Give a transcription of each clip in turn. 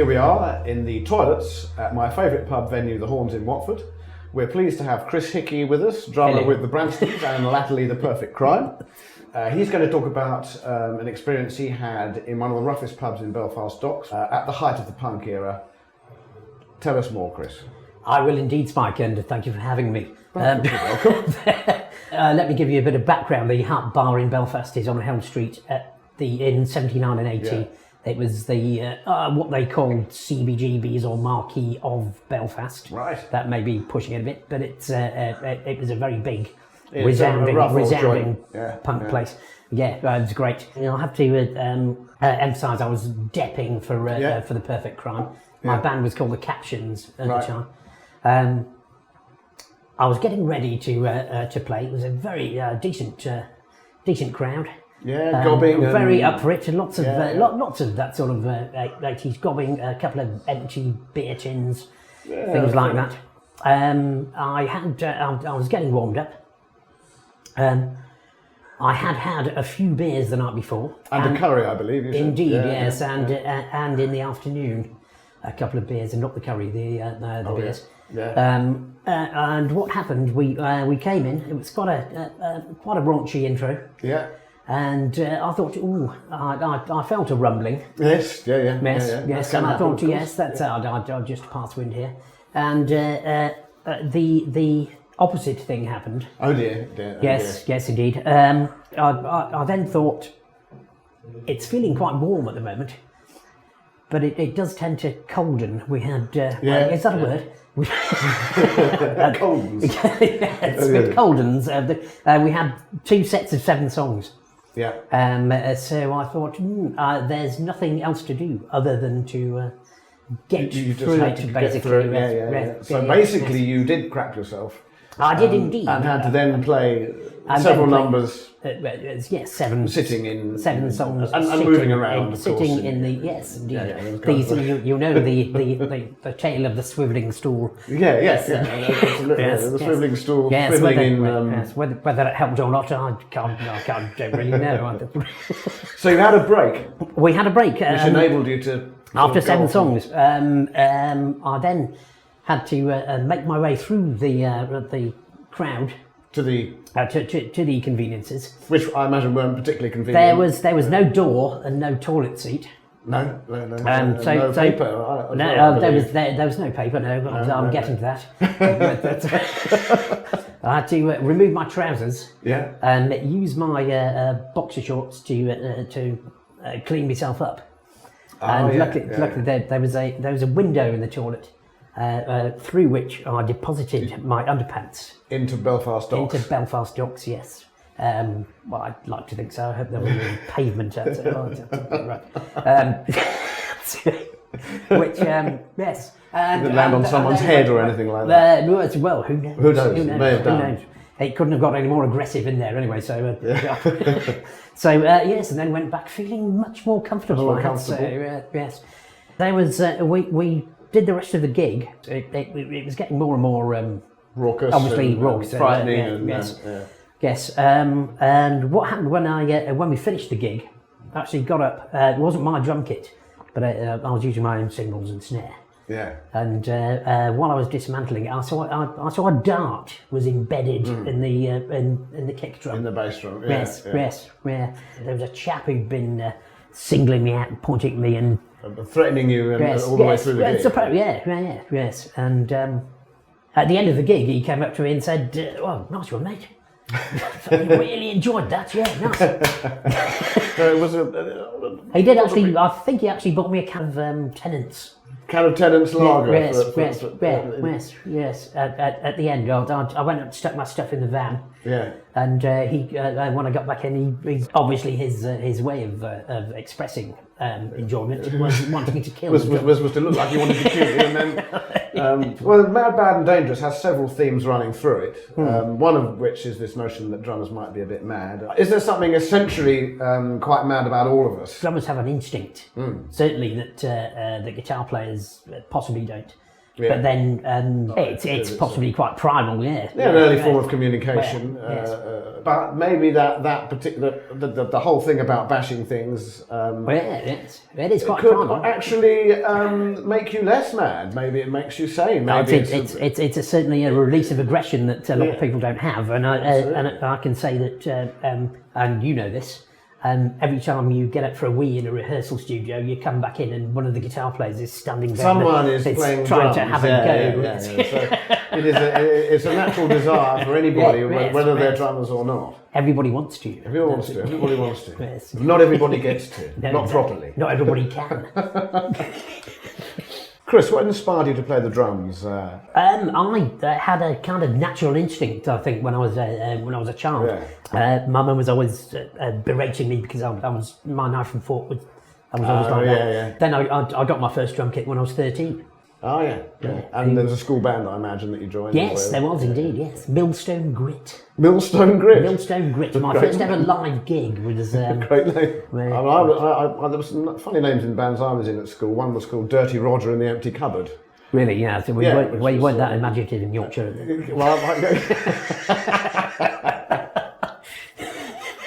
Here we are in the toilets at my favourite pub venue, the Horns in Watford. We're pleased to have Chris Hickey with us, drummer with the Branstons and Letley, the Perfect Crime. He's going to talk about an experience he had in one of the roughest pubs in Belfast docks at the height of the punk era. Tell us more, Chris. I will indeed, Spike, and thank you for having me. You're welcome. Let me give you a bit of background. The Hut Bar in Belfast is on Helm Street in 79 and 80. Yeah. It was the what they called CBGBs or Marquee of Belfast. Right. That may be pushing it a bit, but it was a very big, resounding punk place. Yeah, it was great. I have to emphasise I was depping for the Perfect Crime. My band was called the Captions at the time. I was getting ready to play. It was a very decent crowd. Yeah, gobbing. Very up for it, and lots of that sort of 80s gobbing, a couple of empty beer tins, things like that. I was getting warmed up. I had a few beers the night before. And a curry, I believe. Indeed, yes, and in the afternoon, a couple of beers, and not the curry, the beers. Yeah. And what happened? We came in. It was quite a raunchy intro. Yeah. And I thought, I felt a rumbling. Yes, Yes, and I thought, yes, that's I'll just pass wind here. And the opposite thing happened. Oh dear. Yes, indeed. I then thought, it's feeling quite warm at the moment, but it does tend to colden. We had, is that a word? Coldens. Yes, it coldens. We had 2 sets of 7 songs. Yeah. So I thought, there's nothing else to do other than to get through it, basically. So basically, you did crap yourself. I did indeed. And had to then play several numbers. Yes, 7. Sitting in 7 songs. And moving around, sitting in the, yes, indeed. These, you know, the tale of the swivelling stool. Yes, the swivelling stool. Yes, swivelling whether it helped or not, I don't really know. So you had a break? We had a break. Which enabled you to... After 7 songs. I then had to make my way through the crowd to the conveniences, which I imagine weren't particularly convenient. There was no door and no toilet seat. No paper. There was no paper. No, I'm getting to that. I had to remove my trousers. Yeah. And use my boxer shorts to clean myself up. Luckily, there was a window in the toilet. Through which I deposited my underpants. Into Belfast docks? Into Belfast docks, yes. Well, I'd like to think so. I hope there was a pavement outside. Which, yes. Did it land on someone's head or anything like that? Well, who knows? Who knows? May have done. It couldn't have got any more aggressive in there anyway, so... yes, and then went back feeling much more comfortable. Yes. There was... we did the rest of the gig. It was getting more and more raucous, obviously raucous, frightening. Yes. And what happened when we finished the gig? I actually got up. It wasn't my drum kit, but I was using my own cymbals and snare. Yeah. And while I was dismantling it, I saw a dart was embedded in the kick drum. In the bass drum. Yes. There was a chap who'd been singling me out and pointing at me and threatening you all the way through the gig. Yes. And at the end of the gig, he came up to me and said, "Well, nice one, mate. You really enjoyed that, yeah, nice." So it was he did actually. I think he actually bought me a can of Tennant's. Can of Tennant's lager. Yes. At the end, I went and stuck my stuff in the van. Yeah. And when I got back in, he obviously his way of expressing enjoyment was wanting to kill. was to look like he wanted to kill you, and then well, Mad, Bad and Dangerous has several themes running through it. One of which is this notion that drummers might be a bit mad. Is there something essentially quite mad about all of us? Drummers have an instinct, certainly that guitar players possibly don't. Yeah. But then it's possibly quite primal, an early form of communication. But maybe that particular the whole thing about bashing things. It is quite could primal. Actually make you less mad. Maybe it makes you sane. Maybe it's certainly a release of aggression that a lot of people don't have, and I can say that, and you know this. Every time you get up for a wee in a rehearsal studio, you come back in and one of the guitar players is standing there. Someone is playing trying drums. to have a go. So it's a natural desire for anybody, whether they're drummers or not. Everybody wants to. Everybody wants to. Yes. Not everybody gets to. Not properly. Not everybody can. Chris, what inspired you to play the drums? I had a kind of natural instinct, I think, when I was a child. Yeah. My mum was always berating me because my knife and fork was always like that. Yeah. Then I got my first drum kit when I was 13. Oh yeah. And there was a school band, I imagine, that you joined. Yes, there was indeed. Yes, Millstone Grit. Millstone Grit. Millstone Grit. My first ever live gig was. Great name. There was some funny names in bands I was in at school. One was called Dirty Roger and the Empty Cupboard. Really? Yeah. So we weren't that imaginative in Yorkshire.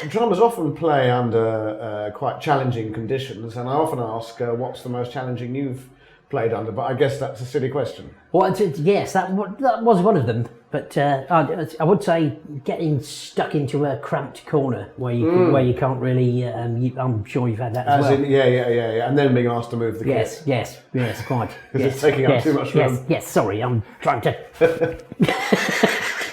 Drummers often play under quite challenging conditions, and I often ask, what's the most challenging you've played under? But I guess that's a silly question. Well, yes, that was one of them. But I would say getting stuck into a cramped corner where you can't really. I'm sure you've had that as well. And then being asked to move the kit. Yes, quite. It's taking up too much room. Yes. Sorry, I'm trying to.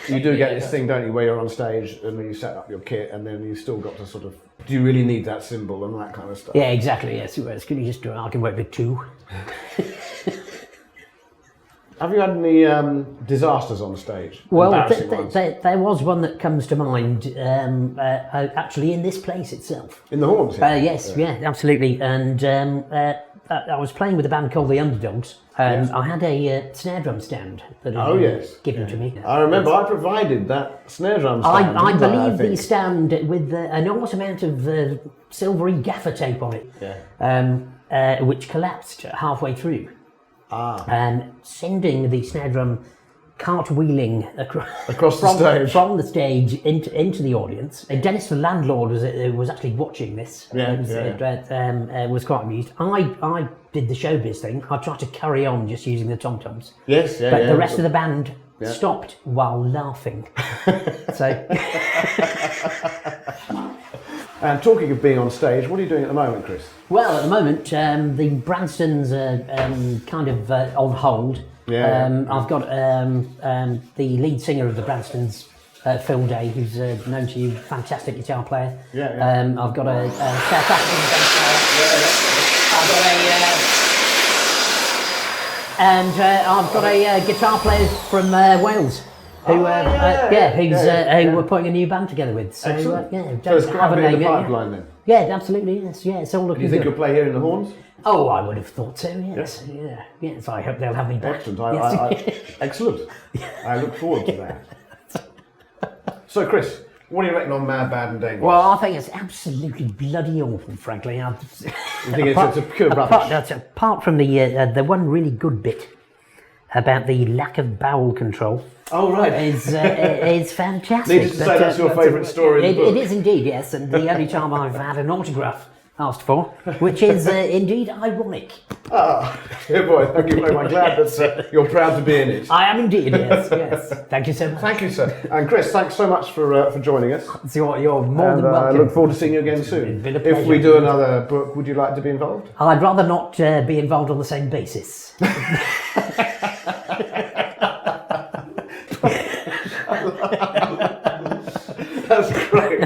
You do get this thing, don't you, where you're on stage and then you set up your kit and then you still got to sort of, do you really need that cymbal and that kind of stuff? Yeah, exactly, yes. Can you just do it? I can work with two. Have you had any disasters on stage? Well, there was one that comes to mind, actually in this place itself. In the Horns? Yes, absolutely. And I was playing with a band called The Underdogs. I had a snare drum stand that had been given to me. I remember I provided that snare drum stand. I believe the stand with an enormous amount of silvery gaffer tape on it, which collapsed halfway through. Sending the snare drum cartwheeling across the stage from the stage into the audience. Dennis, the landlord, was actually watching this. Was quite amused. I did the showbiz thing. I tried to carry on just using the tom-toms. But the rest of the band stopped while laughing. So. And talking of being on stage, what are you doing at the moment, Chris? Well, at the moment, the Branstons are kind of on hold. I've got the lead singer of the Branstons, Phil Day, who's known to you, fantastic guitar player. I've got a South African bass player. I've got a guitar player from Wales. Who we're putting a new band together with. So, so it's quite a bit in the pipeline then? Yeah, absolutely, yes. Yeah, it's all looking good. Do you think you'll play here in the Horns? Oh, I would have thought so, yes. Yes, I hope they'll have me back. Excellent. Excellent. I look forward to that. So, Chris, what do you reckon on Mad, Bad and Dangerous? Well, I think it's absolutely bloody awful, frankly. You think it's a pure rubbish? Apart from the one really good bit about the lack of bowel control. Oh, right. It's fantastic. Needless to say, that's your favourite story in the book. It is indeed, yes, and the only time I've had an autograph asked for, which is indeed ironic. Dear boy, thank you very much. I'm glad that you're proud to be in it. I am indeed, yes. Thank you so much. Thank you, sir. And Chris, thanks so much for joining us. So you're more than welcome. I look forward to seeing you again soon. It's been a pleasure. If we do another book, would you like to be involved? I'd rather not be involved on the same basis. That's great.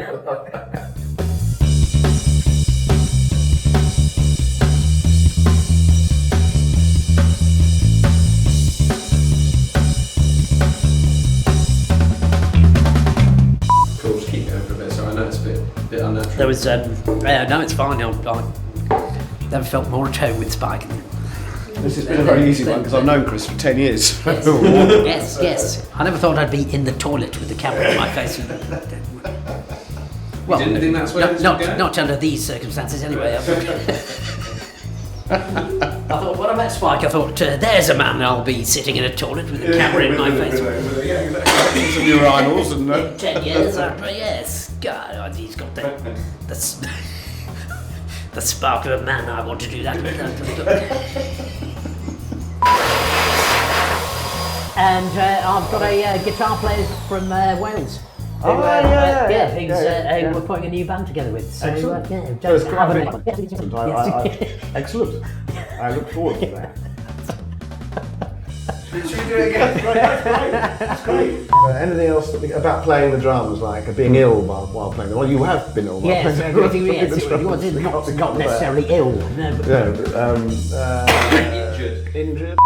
Cool, just keep going for a bit. So I know it's a bit unnatural. There was no, it's fine. I never felt more at home with Spike. This has been a very easy one because I've known Chris for 10 years. Yes. I never thought I'd be in the toilet with the camera on my face. Well, you didn't think that's where not under these circumstances, anyway. I thought, when I met Spike, I thought, there's a man I'll be sitting in a toilet with a camera in my face. Yeah, exactly. Some urinals and... In 10 years after, yes. God, he's got that's the spark of a man I want to do that with. And I've got a guitar player from Wales. We're putting a new band together with. So, excellent. Excellent. I look forward to that. Should we do it again? That's great. Anything else about playing the drums, like being ill while playing them? Well, you have been ill while playing them. Yes, not necessarily ill. No, injured.